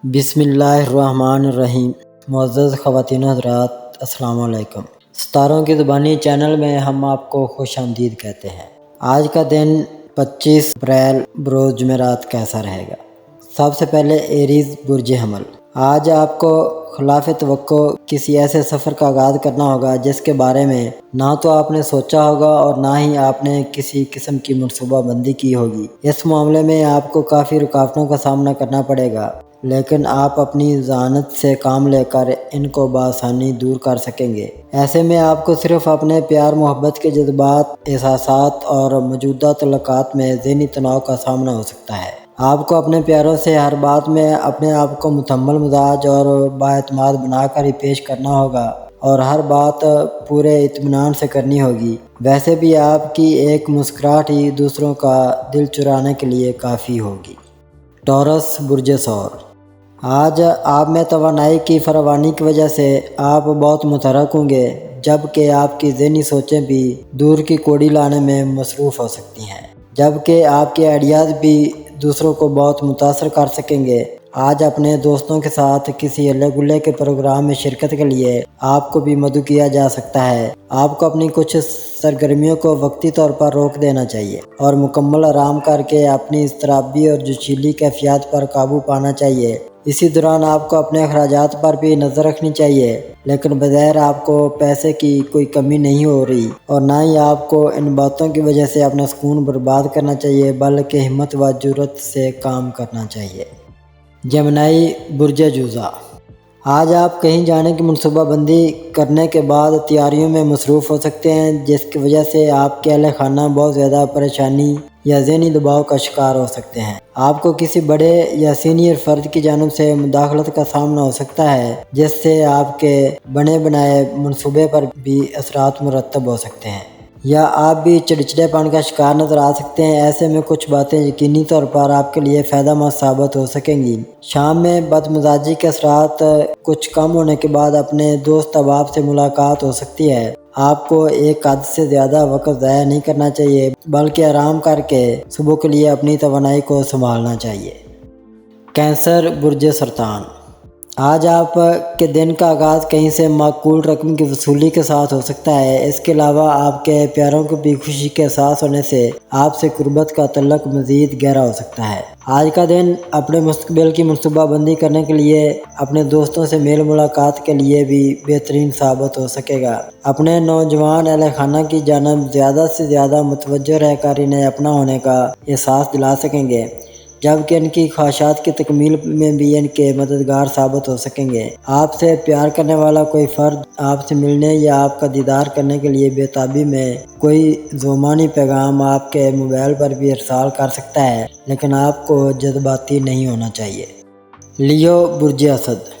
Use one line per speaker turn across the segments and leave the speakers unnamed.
بسم اللہ الرحمن الرحیم۔ معزز خواتین و حضرات، السلام علیکم۔ ستاروں کی زبانی چینل میں ہم آپ کو خوش آمدید کہتے ہیں۔ آج کا دن 25 اپریل بروز جمعرات کیسا رہے گا؟ سب سے پہلے ایریز برج حمل، آج آپ کو خلاف توقع کسی ایسے سفر کا آغاز کرنا ہوگا جس کے بارے میں نہ تو آپ نے سوچا ہوگا اور نہ ہی آپ نے کسی قسم کی منصوبہ بندی کی ہوگی۔ اس معاملے میں آپ کو کافی رکاوٹوں کا سامنا کرنا پڑے گا، لیکن آپ اپنی ذہانت سے کام لے کر ان کو بآسانی دور کر سکیں گے۔ ایسے میں آپ کو صرف اپنے پیار محبت کے جذبات، احساسات اور موجودہ تعلقات میں ذہنی تناؤ کا سامنا ہو سکتا ہے۔ آپ کو اپنے پیاروں سے ہر بات میں اپنے آپ کو متحمل مزاج اور بااعتماد بنا کر ہی پیش کرنا ہوگا اور ہر بات پورے اطمینان سے کرنی ہوگی۔ ویسے بھی آپ کی ایک مسکراہٹ ہی دوسروں کا دل چرانے کے لیے کافی ہوگی۔ ٹورس برج ثور، آج آپ میں توانائی کی فراوانی کی وجہ سے آپ بہت متحرک ہوں گے، جبکہ آپ کی ذہنی سوچیں بھی دور کی کوڑی لانے میں مصروف ہو سکتی ہیں، جبکہ آپ کے آئیڈیاز بھی دوسروں کو بہت متاثر کر سکیں گے۔ آج اپنے دوستوں کے ساتھ کسی ہلے گلے کے پروگرام میں شرکت کے لیے آپ کو بھی مدعو کیا جا سکتا ہے۔ آپ کو اپنی کچھ سرگرمیوں کو وقتی طور پر روک دینا چاہیے اور مکمل آرام کر کے اپنی اضطرابی اور جوشیلی کیفیات پر قابو پانا چاہیے۔ اسی دوران آپ کو اپنے اخراجات پر بھی نظر رکھنی چاہیے، لیکن بظاہر آپ کو پیسے کی کوئی کمی نہیں ہو رہی اور نہ ہی آپ کو ان باتوں کی وجہ سے اپنا سکون برباد کرنا چاہیے، بلکہ ہمت و جرأت سے کام کرنا چاہیے۔ جمنائی برج جوزہ، آج آپ کہیں جانے کی منصوبہ بندی کرنے کے بعد تیاریوں میں مصروف ہو سکتے ہیں، جس کی وجہ سے آپ کے اہل خانہ بہت زیادہ پریشانی یا ذہنی دباؤ کا شکار ہو سکتے ہیں۔ آپ کو کسی بڑے یا سینئر فرد کی جانب سے مداخلت کا سامنا ہو سکتا ہے، جس سے آپ کے بنے بنائے منصوبے پر بھی اثرات مرتب ہو سکتے ہیں، یا آپ بھی چڑچڑے پن کا شکار نظر آ سکتے ہیں۔ ایسے میں کچھ باتیں یقینی طور پر آپ کے لیے فائدہ مند ثابت ہو سکیں گی۔ شام میں بد مزاجی کے اثرات کچھ کم ہونے کے بعد اپنے دوست احباب سے ملاقات ہو سکتی ہے۔ آپ کو ایک حد سے زیادہ وقت ضائع نہیں کرنا چاہیے، بلکہ آرام کر کے صبح کے لیے اپنی توانائی کو سنبھالنا چاہیے۔ کینسر برج سرطان، آج آپ کے دن کا آغاز کہیں سے معقول رقم کی وصولی کے ساتھ ہو سکتا ہے۔ اس کے علاوہ آپ کے پیاروں کو بھی خوشی کے احساس ہونے سے آپ سے قربت کا تعلق مزید گہرا ہو سکتا ہے۔ آج کا دن اپنے مستقبل کی منصوبہ بندی کرنے کے لیے، اپنے دوستوں سے میل ملاقات کے لیے بھی بہترین ثابت ہو سکے گا۔ اپنے نوجوان اہل خانہ کی جانب زیادہ سے زیادہ متوجہ رہ کر انہیں اپنا ہونے کا احساس دلا سکیں گے، جبکہ ان کی خواہشات کی تکمیل میں بھی ان کے مددگار ثابت ہو سکیں گے۔ آپ سے پیار کرنے والا کوئی فرد آپ سے ملنے یا آپ کا دیدار کرنے کے لیے بے تابی میں کوئی زبانی پیغام آپ کے موبائل پر بھی ارسال کر سکتا ہے، لیکن آپ کو جذباتی نہیں ہونا چاہیے۔ لیو برج اسد،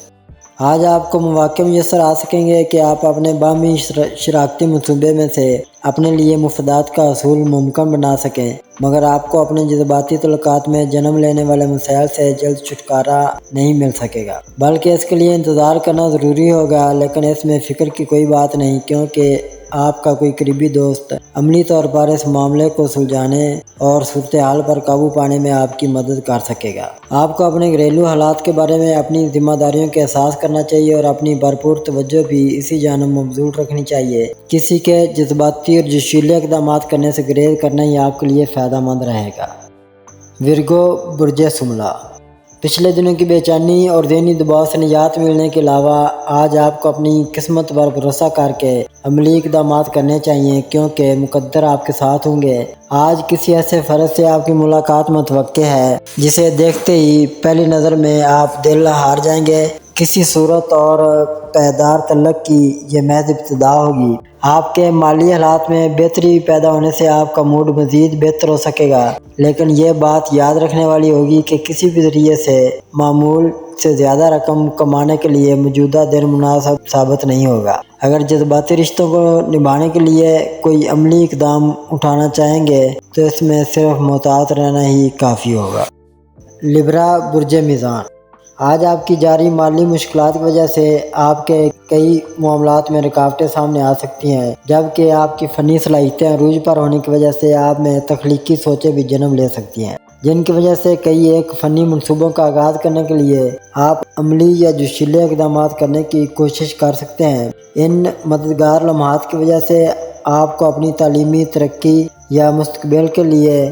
آج آپ کو مواقع میسر آ سکیں گے کہ آپ اپنے باہمی شراکتی منصوبے میں سے اپنے لیے مفادات کا حصول ممکن بنا سکیں، مگر آپ کو اپنے جذباتی تعلقات میں جنم لینے والے مسائل سے جلد چھٹکارا نہیں مل سکے گا، بلکہ اس کے لیے انتظار کرنا ضروری ہوگا۔ لیکن اس میں فکر کی کوئی بات نہیں، کیونکہ آپ کا کوئی قریبی دوست عملی طور پر اس معاملے کو سلجھانے اور صورتحال پر قابو پانے میں آپ کی مدد کر سکے گا۔ آپ کو اپنے گھریلو حالات کے بارے میں اپنی ذمہ داریوں کا احساس کرنا چاہیے اور اپنی بھرپور توجہ بھی اسی جانب مبذول رکھنی چاہیے۔ کسی کے جذباتی اور جوشیلے اقدامات کرنے سے گریز کرنا ہی آپ کے لیے فائدہ مند رہے گا۔ ورگو برج شملہ، پچھلے دنوں کی بے چینی اور ذہنی دباؤ سے نجات ملنے کے علاوہ آج آپ کو اپنی قسمت پر بھروسہ کر کے عملی اقدامات کرنے چاہیے، کیونکہ مقدر آپ کے ساتھ ہوں گے۔ آج کسی ایسے فرد سے آپ کی ملاقات متوقع ہے جسے دیکھتے ہی پہلی نظر میں آپ دل ہار جائیں گے۔ کسی صورت اور پائیدار تعلق کی یہ محض ابتدا ہوگی۔ آپ کے مالی حالات میں بہتری پیدا ہونے سے آپ کا موڈ مزید بہتر ہو سکے گا، لیکن یہ بات یاد رکھنے والی ہوگی کہ کسی بھی ذریعے سے معمول سے زیادہ رقم کمانے کے لیے موجودہ دن مناسب ثابت نہیں ہوگا۔ اگر جذباتی رشتوں کو نبھانے کے لیے کوئی عملی اقدام اٹھانا چاہیں گے تو اس میں صرف محتاط رہنا ہی کافی ہوگا۔ لبرا برج میزان، آج آپ کی جاری مالی مشکلات کی وجہ سے آپ کے کئی معاملات میں رکاوٹیں سامنے آ سکتی ہیں، جبکہ آپ کی فنی صلاحیتیں عروج پر ہونے کی وجہ سے آپ میں تخلیقی سوچیں بھی جنم لے سکتی ہیں۔ جن کی وجہ سے کئی ایک فنی منصوبوں کا آغاز کرنے کے لیے آپ عملی یا جوشیلے اقدامات کرنے کی کوشش کر سکتے ہیں۔ ان مددگار لمحات کی وجہ سے آپ کو اپنی تعلیمی ترقی یا مستقبل کے لیے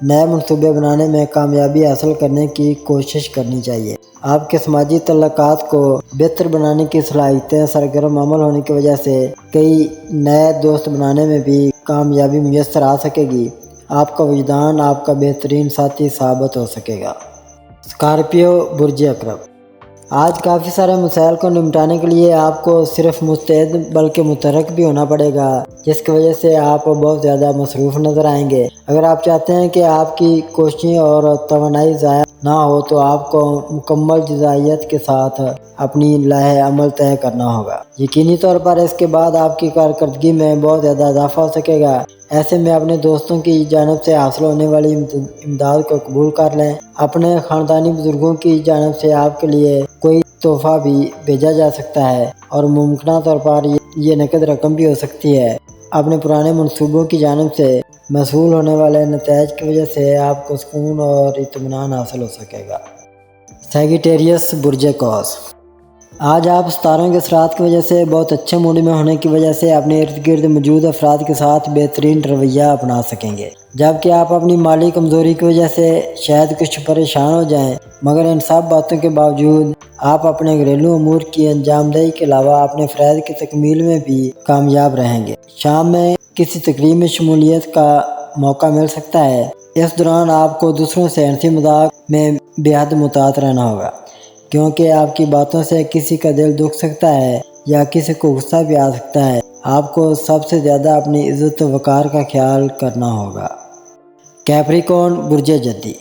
نئے منصوبے بنانے میں کامیابی حاصل کرنے کی کوشش کرنی چاہیے۔ آپ کے سماجی تعلقات کو بہتر بنانے کی صلاحیتیں سرگرم عمل ہونے کی وجہ سے کئی نئے دوست بنانے میں بھی کامیابی میسر آ سکے گی۔ آپ کا وجدان آپ کا بہترین ساتھی ثابت ہو سکے گا۔ اسکارپیو برج عقرب، آج کافی سارے مسائل کو نمٹانے کے لیے آپ کو صرف مستعد بلکہ متحرک بھی ہونا پڑے گا، جس کی وجہ سے آپ بہت زیادہ مصروف نظر آئیں گے۔ اگر آپ چاہتے ہیں کہ آپ کی کوششیں اور توانائی ضائع نہ ہو تو آپ کو مکمل جزائیت کے ساتھ اپنی لاہ عمل طے کرنا ہوگا۔ یقینی طور پر اس کے بعد آپ کی کارکردگی میں بہت زیادہ اضافہ ہو سکے گا۔ ایسے میں اپنے دوستوں کی جانب سے حاصل ہونے والی امداد کو قبول کر لیں۔ اپنے خاندانی بزرگوں کی جانب سے آپ کے لیے کوئی تحفہ بھی بھیجا جا سکتا ہے اور ممکنہ طور پر یہ نقد رقم بھی ہو سکتی ہے۔ اپنے پرانے منصوبوں کی جانب سے موصول ہونے والے نتائج کی وجہ سے آپ کو سکون اور اطمینان حاصل ہو سکے گا۔ سیجیٹیریس برج قوس، آج آپ ستاروں کے اثرات کی وجہ سے بہت اچھے موڈ میں ہونے کی وجہ سے اپنے ارد گرد موجود افراد کے ساتھ بہترین رویہ اپنا سکیں گے، جبکہ آپ اپنی مالی کمزوری کی وجہ سے شاید کچھ پریشان ہو جائیں، مگر ان سب باتوں کے باوجود آپ اپنے گھریلو امور کی انجام دہی کے علاوہ اپنے فرائض کی تکمیل میں بھی کامیاب رہیں گے۔ شام میں کسی تقریب میں شمولیت کا موقع مل سکتا ہے۔ اس دوران آپ کو دوسروں سے ہنسی مذاق میں بے حد محتاط رہنا ہوگا، کیونکہ آپ کی باتوں سے کسی کا دل دکھ سکتا ہے یا کسی کو غصہ بھی آ سکتا ہے۔ آپ کو سب سے زیادہ اپنی عزت و وقار کا خیال کرنا ہوگا۔ کیپریکون برج جدی،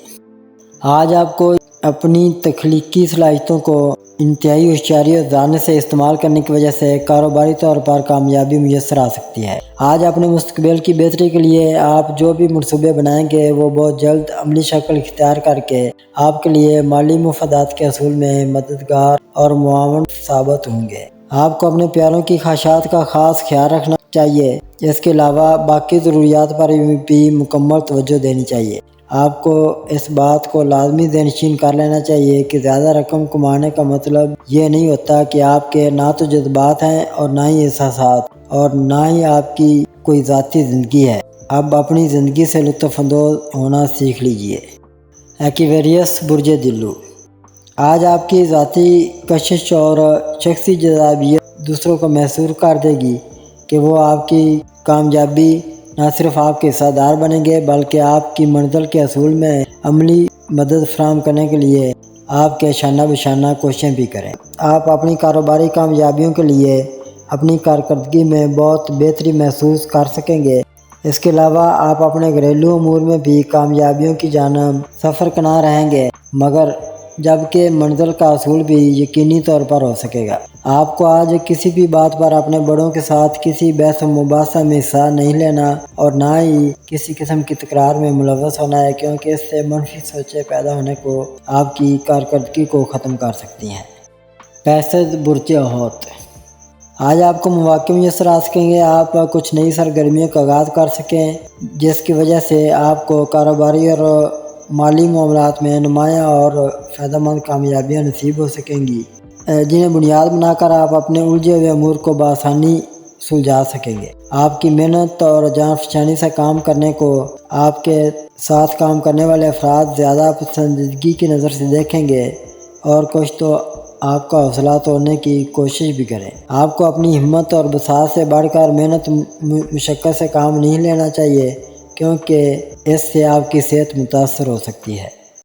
آج آپ کو اپنی تخلیقی صلاحیتوں کو انتہائی ہوشیاری اور ذہانت سے استعمال کرنے کی وجہ سے کاروباری طور پر کامیابی میسر آ سکتی ہے۔ آج اپنے مستقبل کی بہتری کے لیے آپ جو بھی منصوبے بنائیں گے وہ بہت جلد عملی شکل اختیار کر کے آپ کے لیے مالی مفادات کے حصول میں مددگار اور معاون ثابت ہوں گے۔ آپ کو اپنے پیاروں کی خواہشات کا خاص خیال رکھنا چاہیے۔ اس کے علاوہ باقی ضروریات پر بھی مکمل توجہ دینی چاہیے۔ آپ کو اس بات کو لازمی ذہن نشین کر لینا چاہیے کہ زیادہ رقم کمانے کا مطلب یہ نہیں ہوتا کہ آپ کے نہ تو جذبات ہیں اور نہ ہی احساسات اور نہ ہی آپ کی کوئی ذاتی زندگی ہے۔ اب اپنی زندگی سے لطف اندوز ہونا سیکھ لیجئے۔ ایکویریس برج دلو، آج آپ کی ذاتی کشش اور شخصی جذابیت دوسروں کو محسوس کر دے گی کہ وہ آپ کی کامیابی نہ صرف آپ کے حصہ دار بنیں گے بلکہ آپ کی منزل کے حصول میں عملی مدد فراہم کرنے کے لیے آپ کے شانہ بشانہ کوششیں بھی کریں۔ آپ اپنی کاروباری کامیابیوں کے لیے اپنی کارکردگی میں بہت بہتری محسوس کر سکیں گے۔ اس کے علاوہ آپ اپنے گھریلو امور میں بھی کامیابیوں کی جانب سفر کناں رہیں گے، مگر جبکہ منزل کا حصول بھی یقینی طور پر ہو سکے گا۔ آپ کو آج کسی بھی بات پر اپنے بڑوں کے ساتھ کسی بحث و مباحثہ میں حصہ نہیں لینا اور نہ ہی کسی قسم کی تکرار میں ملوث ہونا ہے، کیونکہ اس سے منفی سوچیں پیدا ہونے کو آپ کی کارکردگی کو ختم کر سکتی ہیں۔ پیسز برج حوت، آج آپ کو مواقع میسر آ سکیں گے۔ آپ کچھ نئی سرگرمیوں کا آغاز کر سکیں جس کی وجہ سے آپ کو کاروباری اور مالی معاملات میں نمایاں اور فائدہ مند کامیابیاں نصیب ہو سکیں گی، جنہیں بنیاد بنا کر آپ اپنے الجھے ہوئے امور کو بآسانی سلجھا سکیں گے۔ آپ کی محنت اور جان فشانی سے کام کرنے کو آپ کے ساتھ کام کرنے والے افراد زیادہ پسندیدگی کی نظر سے دیکھیں گے اور کچھ تو آپ کا حوصلہ توڑنے کی کوشش بھی کریں۔ آپ کو اپنی ہمت اور بساط سے بڑھ کر محنت مشقت سے کام نہیں لینا چاہیے، کیونکہ اس سے آپ کی صحت متاثر ہو سکتی ہے۔